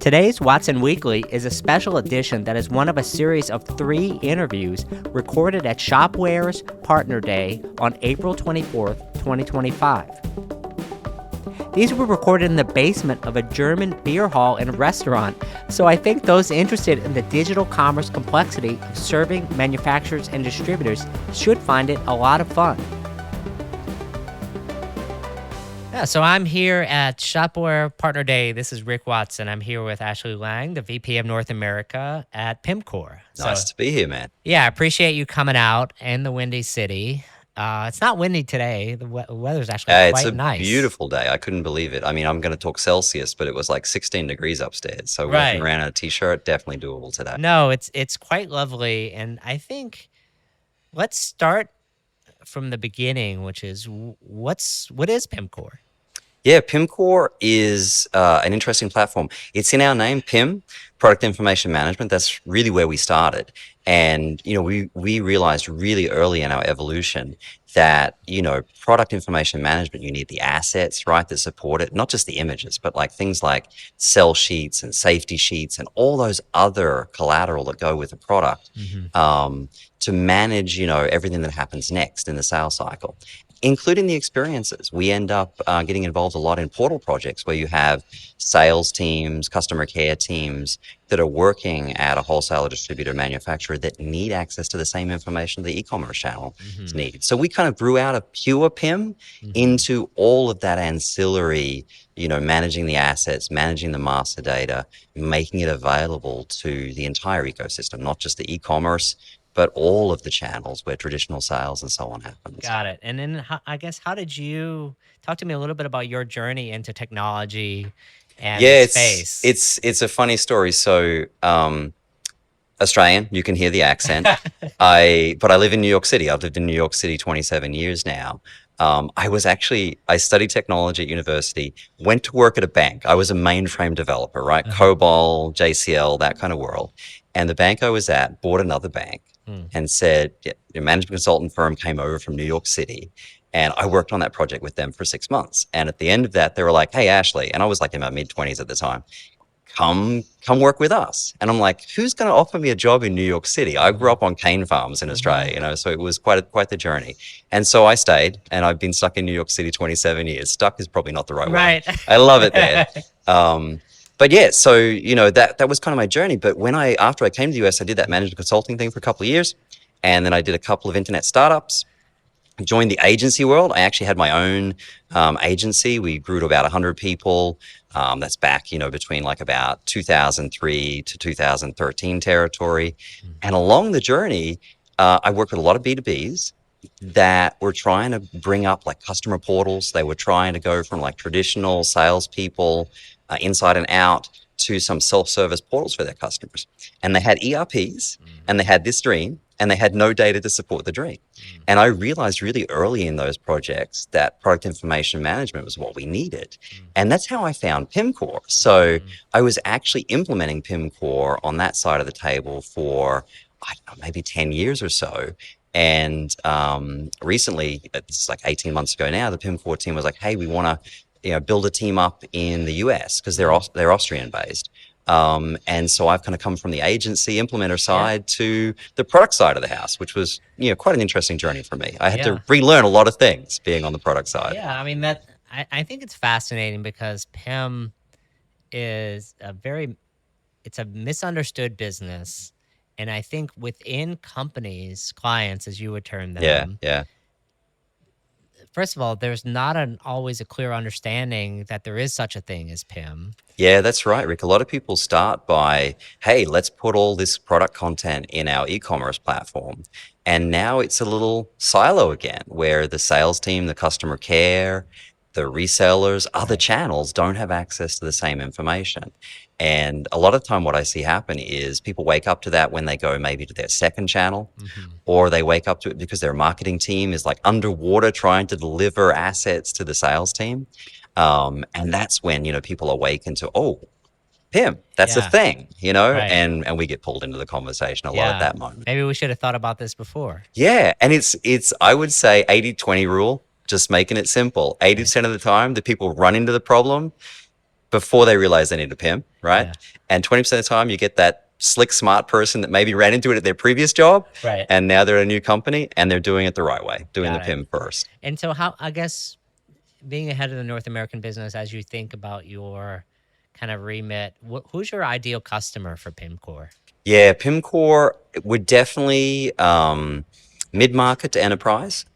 Today's Watson Weekly is a special edition that is one of a series of 3 interviews recorded at Shopware's Partner Day on April 24th, 2025. These were recorded in the basement of a German beer hall and restaurant, so I think those interested in the digital commerce complexity of serving manufacturers and distributors should find it a lot of fun. Yeah, so I'm here at Shopware Partner Day. This is Rick Watson. I'm here with Ashley Laing, the VP of North America at Pimcore. Nice to be here, man. Yeah, I appreciate you coming out in the Windy City. It's not windy today. The weather's actually quite nice. It's a beautiful day. I couldn't believe it. I mean, I'm going to talk Celsius, but it was like 16 degrees upstairs. So walking around in a t-shirt, definitely doable today. No, it's quite lovely. And I think let's start from the beginning, which is what is Pimcore? Yeah, Pimcore is an interesting platform. It's in our name, PIM, Product Information Management. That's really where we started. And, we realized really early in our evolution that, product information management, you need the assets, right, that support it, not just the images, but like things like sell sheets and safety sheets and all those other collateral that go with the product to manage, everything that happens next in the sales cycle, including the experiences. We end up getting involved a lot in portal projects where you have sales teams, customer care teams that are working at a wholesaler, distributor, manufacturer that need access to the same information the e-commerce channel needs. So we kind of grew out of pure PIM into all of that ancillary, managing the assets, managing the master data, making it available to the entire ecosystem, not just the e-commerce, but all of the channels where traditional sales and so on happens. Got it. And then I guess, how did you talk to me a little bit about your journey into technology and space? It's a funny story. So Australian, you can hear the accent. But I live in New York City. I've lived in New York City 27 years now. I studied technology at university, went to work at a bank. I was a mainframe developer, right? COBOL, JCL, that kind of world. And the bank I was at bought another bank and said, a management consultant firm came over from New York City. And I worked on that project with them for 6 months. And at the end of that, they were like, hey, Ashley, and I was like in my mid-20s at the time, come work with us. And I'm like, who's going to offer me a job in New York City? I grew up on cane farms in Australia, so it was quite the journey. And so I stayed, and I've been stuck in New York City 27 years. Stuck is probably not the right word. I love it there. But yeah, so, that was kind of my journey. But after I came to the US, I did that management consulting thing for a couple of years. And then I did a couple of internet startups, joined the agency world. I actually had my own agency. We grew to about 100 people. That's back, between like about 2003 to 2013 territory. And along the journey, I worked with a lot of B2Bs that were trying to bring up like customer portals. They were trying to go from like traditional salespeople inside and out to some self-service portals for their customers. And they had ERPs and they had this dream and they had no data to support the dream. And I realized really early in those projects that product information management was what we needed. And that's how I found Pimcore. So I was actually implementing Pimcore on that side of the table for, I don't know, maybe 10 years or so. And recently, it's like 18 months ago now, the Pimcore team was like, hey, we want to build a team up in the US because they're Austrian based. And so I've kind of come from the agency implementer side to the product side of the house, which was, quite an interesting journey for me. I had to relearn a lot of things being on the product side. Yeah, I mean, I think it's fascinating because PIM is it's a misunderstood business. And I think within companies, clients, as you would term them, first of all, there's not always a clear understanding that there is such a thing as PIM. Yeah, that's right, Rick. A lot of people start by, hey, let's put all this product content in our e-commerce platform. And now it's a little silo again, where the sales team, the customer care, the resellers, other channels don't have access to the same information. And a lot of time what I see happen is people wake up to that when they go maybe to their second channel, or they wake up to it because their marketing team is like underwater trying to deliver assets to the sales team. And that's when, people awaken to, oh, PIM, that's a thing, and we get pulled into the conversation a lot at that moment. Maybe we should have thought about this before. Yeah. And it's I would say 80-20 rule, just making it simple. 80% of the time, the people run into the problem. before they realize they need a PIM, right? Yeah. And 20% of the time you get that slick, smart person that maybe ran into it at their previous job, Right. and now they're at a new company and they're doing it the right way, doing the Got it. PIM first. And so how, I guess, being ahead of the North American business, as you think about your kind of remit, who's your ideal customer for Pimcore? Yeah, Pimcore, we're definitely mid-market to enterprise.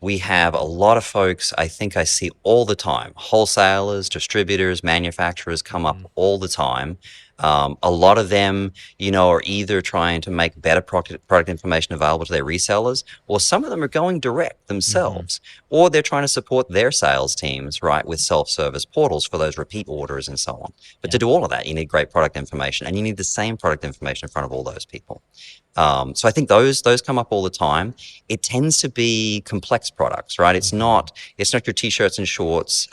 We have a lot of folks I think I see all the time. Wholesalers, distributors, manufacturers come up all the time. A lot of them, are either trying to make better product information available to their resellers, or some of them are going direct themselves, or they're trying to support their sales teams, right, with self-service portals for those repeat orders and so on. But to do all of that, you need great product information, and you need the same product information in front of all those people. So I think those come up all the time. It tends to be complex products, right? It's not your t-shirts and shorts.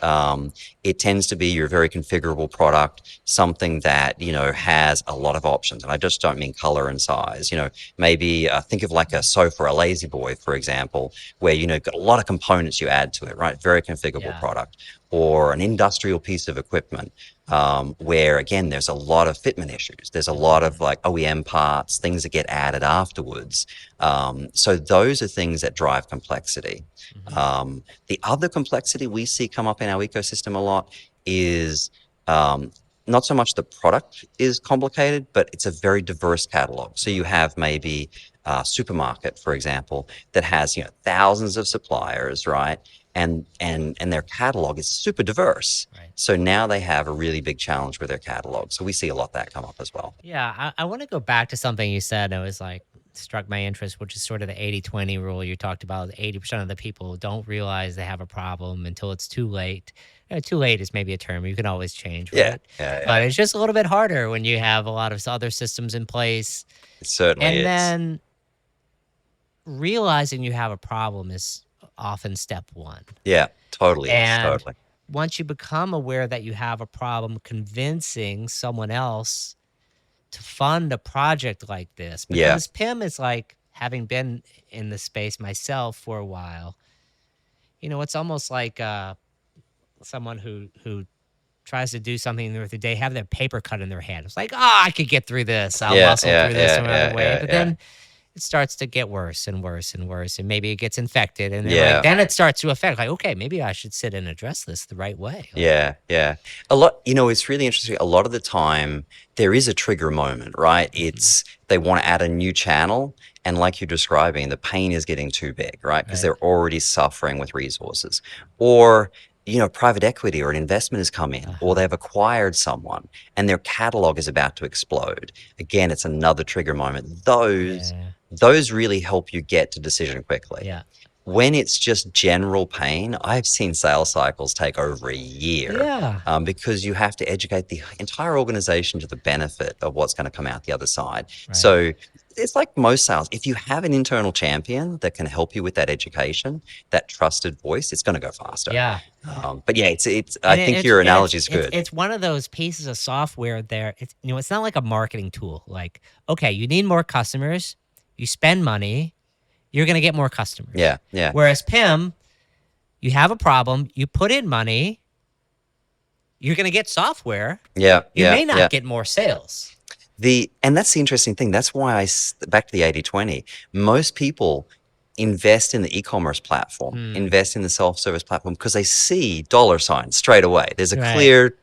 It tends to be your very configurable product, something that has a lot of options. And I just don't mean color and size. Maybe think of like a sofa, a lazy boy, for example, where got a lot of components you add to it, right? Very configurable product. Or an industrial piece of equipment, where again there's a lot of fitment issues. There's a lot of like OEM parts, things that get added afterwards. So those are things that drive complexity. The other complexity we see come up in our ecosystem a lot is not so much the product is complicated, but it's a very diverse catalog. So you have maybe a supermarket, for example, that has thousands of suppliers, right? And their catalog is super diverse. Right. So now they have a really big challenge with their catalog. So we see a lot of that come up as well. Yeah, I want to go back to something you said. It was like struck my interest, which is sort of the 80-20 rule you talked about. 80% of the people don't realize they have a problem until it's too late. Too late is maybe a term you can always change, right? Yeah. But it's just a little bit harder when you have a lot of other systems in place. It certainly is. And then realizing you have a problem is often step one. Yeah, totally. And once you become aware that you have a problem, convincing someone else to fund a project like this, because PIM is like, having been in the space myself for a while, it's almost like someone who tries to do something the other day, have their paper cut in their hand. It's like, I could get through this. I'll muscle through this another way. But then it starts to get worse and worse and worse, and maybe it gets infected, and then it starts to affect, like, okay, maybe I should sit and address this the right way. Yeah. A lot, it's really interesting. A lot of the time there is a trigger moment, right? It's they want to add a new channel, and like you're describing, the pain is getting too big, right? Because they're already suffering with resources, or private equity or an investment has come in, or they've acquired someone and their catalog is about to explode. Again, it's another trigger moment. Those really help you get to decision quickly. Yeah. When it's just general pain, I've seen sales cycles take over a year, because you have to educate the entire organization to the benefit of what's going to come out the other side. Right. So it's like most sales. If you have an internal champion that can help you with that education, that trusted voice, it's going to go faster. Yeah. But yeah, I think your analogy is good. It's one of those pieces of software there. It's not like a marketing tool. Like, okay, you need more customers, you spend money, you're going to get more customers. Yeah. Whereas PIM, you have a problem, you put in money, you're going to get software. You may not get more sales. And that's the interesting thing. That's why back to the 80-20, most people invest in the e-commerce platform, invest in the self-service platform, because they see dollar signs straight away. There's a clear,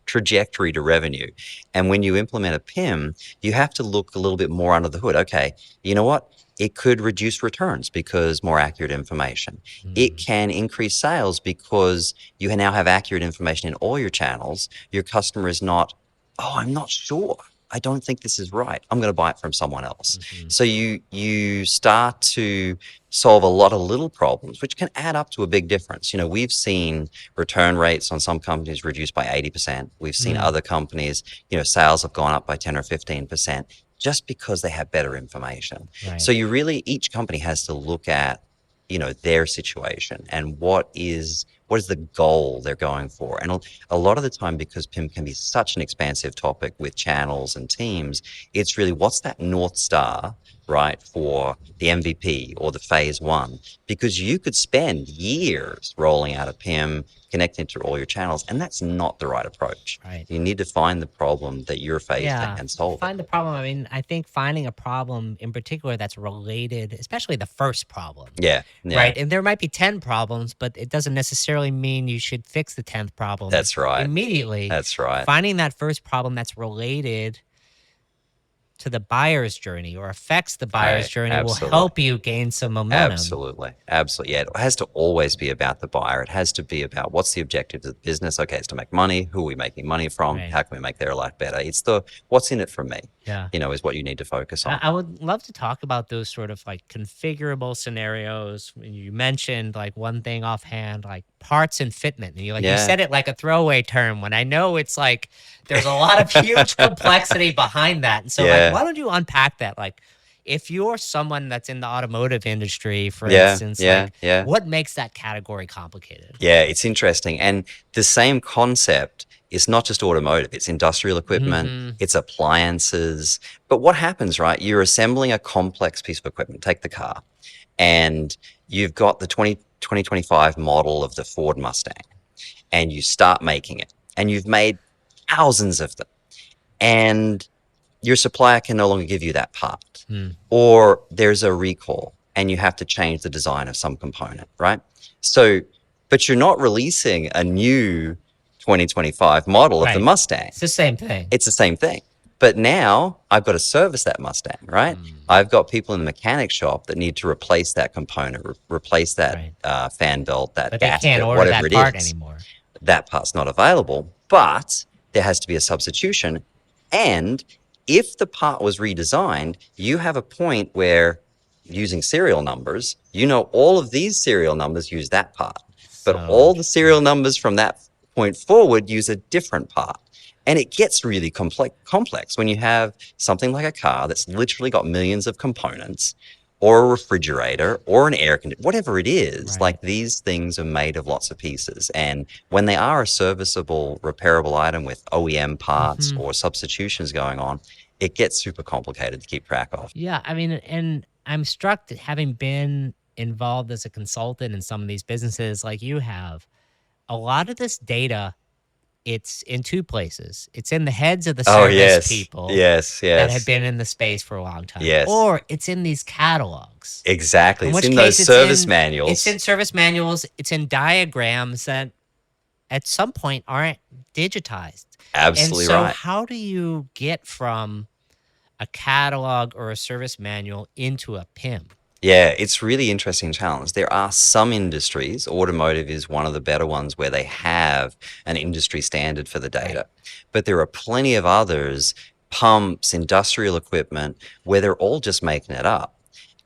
trajectory to revenue. And when you implement a PIM, you have to look a little bit more under the hood. Okay, you know what? It could reduce returns because more accurate information. It can increase sales because you now have accurate information in all your channels. Your customer is not, I'm not sure. I don't think this is right. I'm going to buy it from someone else. So you start to solve a lot of little problems, which can add up to a big difference. We've seen return rates on some companies reduced by 80%. We've seen other companies, sales have gone up by 10 or 15%. Just because they have better information. Right. So each company has to look at, their situation and what is what is the goal they're going for? And a lot of the time, because PIM can be such an expansive topic with channels and teams, it's really what's that North Star, right, for the MVP or the phase one? Because you could spend years rolling out a PIM, connecting to all your channels, and that's not the right approach. Right. You need to find the problem that you're facing Yeah, and solve it. find the problem. I mean, I think finding a problem in particular that's related, especially the first problem, Yeah, right? And there might be 10 problems, but it doesn't necessarily mean you should fix the 10th problem that's right. immediately. That's right. Finding that first problem that's related to the buyer's journey or affects the buyer's journey will help you gain some momentum. Absolutely. Yeah, it has to always be about the buyer. It has to be about what's the objective of the business. Okay, it's to make money. Who are we making money from? Right. How can we make their life better? It's the what's in it for me. Yeah. Is what you need to focus on. I would love to talk about those sort of like configurable scenarios. You mentioned like one thing offhand, like parts and fitment. And you said it like a throwaway term when I know it's like there's a lot of huge complexity behind that. And so why don't you unpack that? Like if you're someone that's in the automotive industry, for instance, what makes that category complicated? Yeah, it's interesting. And the same concept is not just automotive, it's industrial equipment, it's appliances. But what happens, right? You're assembling a complex piece of equipment, take the car, and you've got the 2025 model of the Ford Mustang, and you start making it, and you've made thousands of them. And your supplier can no longer give you that part, or there's a recall and you have to change the design of some component, right? So, but you're not releasing a new 2025 model of the Mustang. It's the same thing. It's the same thing. But now I've got to service that Mustang, right? I've got people in the mechanic shop that need to replace that component, replace that fan belt, that gasket, whatever it is. Anymore. That part's not available, but there has to be a substitution. And if the part was redesigned, you have a point where using serial numbers, all of these serial numbers use that part, but all the serial numbers from that point forward use a different part. And it gets really complex when you have something like a car that's literally got millions of components, or a refrigerator, or an air conditioner, whatever it is. Like these things are made of lots of pieces. And when they are a serviceable, repairable item with OEM parts or substitutions going on, it gets super complicated to keep track of. Yeah, I mean, and I'm struck that having been involved as a consultant in some of these businesses like you have, a lot of this data, it's in two places. It's in the heads of the service people that have been in the space for a long time. Or it's in these catalogs. Exactly. It's in those service manuals. It's in service manuals. It's in diagrams that at some point aren't digitized. Absolutely right. And so how do you get from a catalog or a service manual into a PIM? Yeah, it's really interesting challenge. There are some industries, automotive is one of the better ones, where they have an industry standard for the data. But there are plenty of others, pumps, industrial equipment, where they're all just making it up.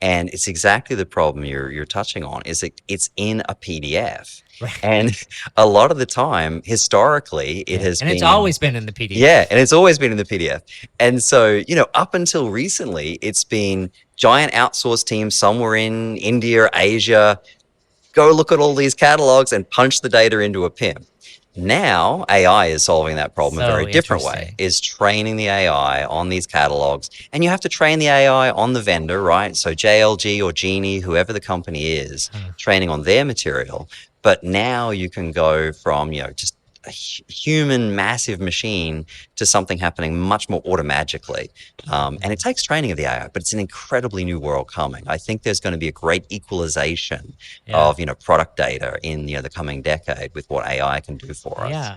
And it's exactly the problem you're touching on, is it's in a PDF. And a lot of the time, historically, it has been... And it's always been in the PDF. Yeah, and it's always been in the PDF. And so, up until recently, it's been giant outsourced teams somewhere in India, Asia, go look at all these catalogs and punch the data into a PIM. Now, AI is solving that problem a very different way, is training the AI on these catalogs. And you have to train the AI on the vendor, right? So JLG or Genie, whoever the company is, training on their material. But now you can go from, just a human massive machine to something happening much more automagically. And it takes training of the AI, but it's an incredibly new world coming. I think there's going to be a great equalization of, product data in, the coming decade with what AI can do for us. Yeah,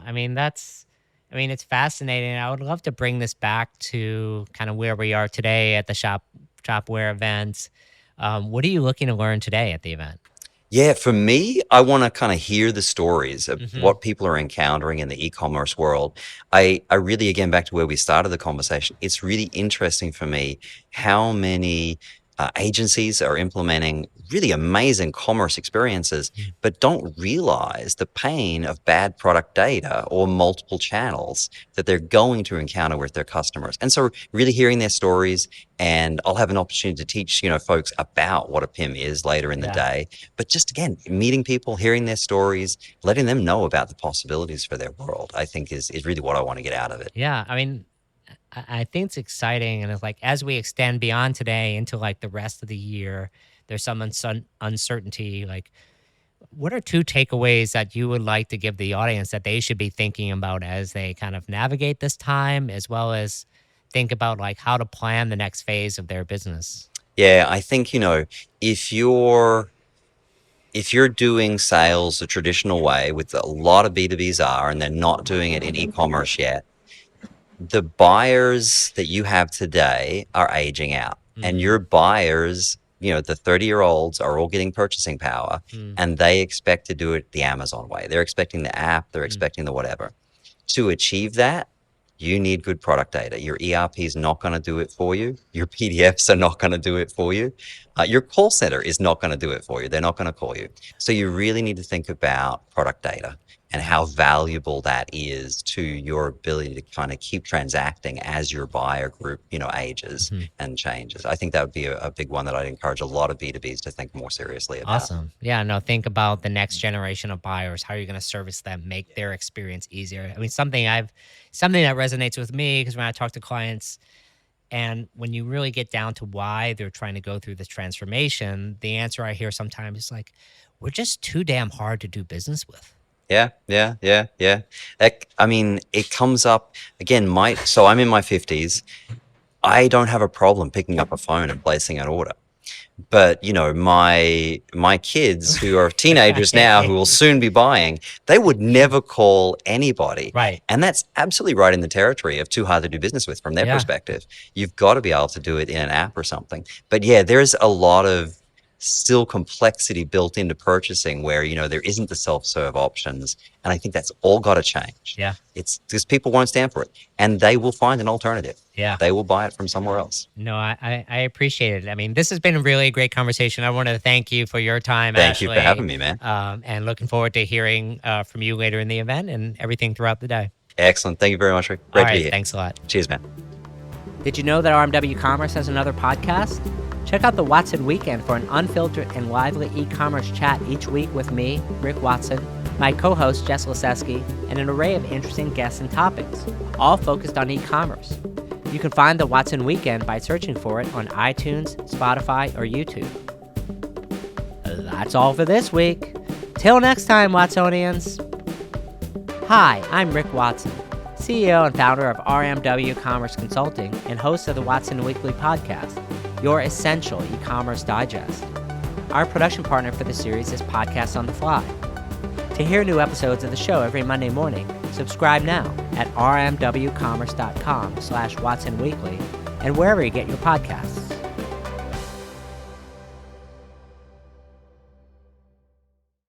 it's fascinating. I would love to bring this back to kind of where we are today at the Shopware events. What are you looking to learn today at the event? Yeah, for me, I want to kind of hear the stories of what people are encountering in the e-commerce world. I really, again, back to where we started the conversation, it's really interesting for me how many agencies are implementing really amazing commerce experiences, but don't realize the pain of bad product data or multiple channels that they're going to encounter with their customers. And so really hearing their stories, and I'll have an opportunity to teach, folks about what a PIM is later in the Yeah. day. But just again, meeting people, hearing their stories, letting them know about the possibilities for their world, I think is really what I want to get out of it. Yeah, I mean, I think it's exciting, and it's like as we extend beyond today into like the rest of the year, there's some uncertainty. Like, what are two takeaways that you would like to give the audience that they should be thinking about as they kind of navigate this time, as well as think about like how to plan the next phase of their business? Yeah, I think, if you're doing sales the traditional way, with a lot of B2Bs are, and they're not doing it in e-commerce yet, the buyers that you have today are aging out, and your buyers, the 30-year-olds are all getting purchasing power, and they expect to do it the Amazon way. They're expecting the app, they're expecting the whatever. To achieve that, you need good product data. Your ERP is not going to do it for you. Your PDFs are not going to do it for you. Your call center is not going to do it for you. They're not going to call you. So you really need to think about product data and how valuable that is to your ability to kind of keep transacting as your buyer group, ages and changes. I think that would be a big one that I'd encourage a lot of B2Bs to think more seriously about. Awesome. Yeah, no, think about the next generation of buyers. How are you going to service them, make their experience easier? I mean, something that resonates with me, because when I talk to clients, and when you really get down to why they're trying to go through this transformation, the answer I hear sometimes is like, we're just too damn hard to do business with. Yeah. I mean, it comes up again. So I'm in my 50s. I don't have a problem picking up a phone and placing an order. But my kids who are teenagers now, who will soon be buying, they would never call anybody. Right. And that's absolutely right in the territory of too hard to do business with from their perspective. You've got to be able to do it in an app or something. But yeah, there's a lot of still complexity built into purchasing where, there isn't the self-serve options. And I think that's all got to change. Yeah. It's because people won't stand for it, and they will find an alternative. Yeah. They will buy it from somewhere else. No, I appreciate it. I mean, this has been a really great conversation. I want to thank you for your time, Thank Ashley. you for having me, man. And looking forward to hearing from you later in the event and everything throughout the day. Excellent. Thank you very much, Rick. Great All to right, be here. thanks a lot. Cheers, man. Did you know that RMW Commerce has another podcast? Check out the Watson Weekend for an unfiltered and lively e-commerce chat each week with me, Rick Watson, my co-host Jess Liseski, and an array of interesting guests and topics, all focused on e-commerce. You can find the Watson Weekend by searching for it on iTunes, Spotify, or YouTube. That's all for this week. Till next time, Watsonians. Hi, I'm Rick Watson, CEO and founder of RMW Commerce Consulting and host of the Watson Weekly podcast, your essential e-commerce digest. Our production partner for the series is Podcast on the Fly. To hear new episodes of the show every Monday morning, subscribe now at rmwcommerce.com/Watson Weekly and wherever you get your podcasts.